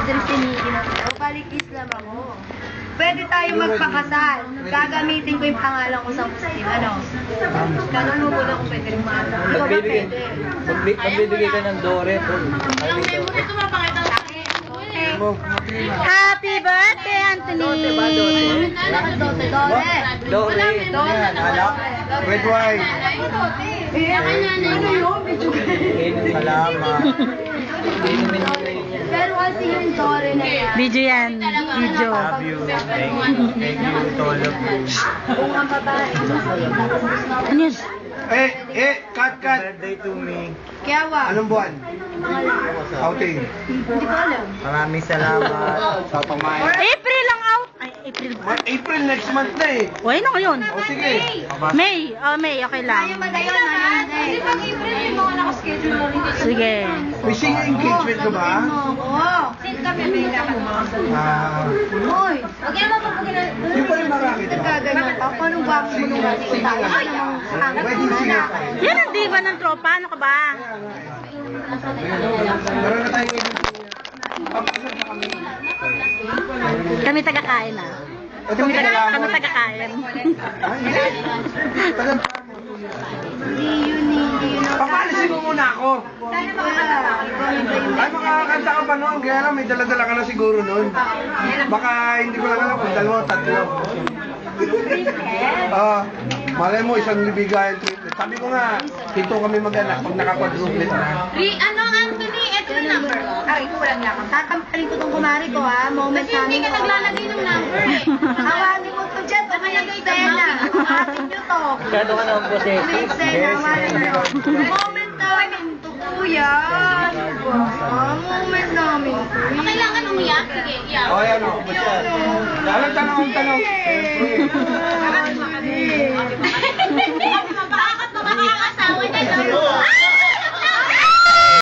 Palikis lang ako. Pwede tayo magpakasal. Gagamitin ko yung pangalan ko sa Muslim. Ano? Ganun mo muna kung pwede lumato. Ikaw ba pwede? Magbibigay ka ng dore. Happy birthday, Anthony! Dore. Red wine. Salamat. Pero kasi yung Dore na yan. Video yan. Video. Love you. Thank you to all of you. Kung ang babae. Ano yun? Cut. Birthday to me. Kaya wa. Anong buwan? Outing. Hindi ko alam. Maraming salamat sa pamain. April lang out. Ay, April. April next month na eh. Uy, ano ngayon? O sige. May. Oh, May. Okay lang. Ayaw madayon na yan. Hindi pag April, yung mga nakaschedule na rin. Sige. May sing engagement ka ba? Oo. Sin kami, may nakabukasan. Hoy, huwag yan mapapagin. Yung pa rin makakita. Nagkaganon pa. Kung anong gwapo mo nung natin tayo. Ay, Wedding singer. Yan ang diva ng tropa. Ano ka ba? Meron na tayo wedding singer. Papasok na kami. Kami taga-kain ah. Kami taga-kain. Hindi yun. Papalisin mo muna ako. Sana makakala. Ay, makakakanta ka pa noon. Kaya lang, may dala-dala ka na siguro noon. Baka hindi ko lang alam kung dalawa, tatlo. Malay mo, isang libigayan triplet. Sabi ko nga, dito kami mag-anak pag naka-quadruplet na. Ano, Anthony? Ito yung number. Ay, ko walang lakang. Tatampalin ko tong kumari ko ha. Moment Kasi hindi ka naglalagay ng number eh. Awani mo to dyan. Nakalagay Stella. Awanin nyo to. Kado ka naman po, May Stella. Awanin nyo. Moment namin to, kuya. Moment namin to. Kailangan umiyak? Sige, iyak. O, yan o. Alang tanong. Bakit mabakakas?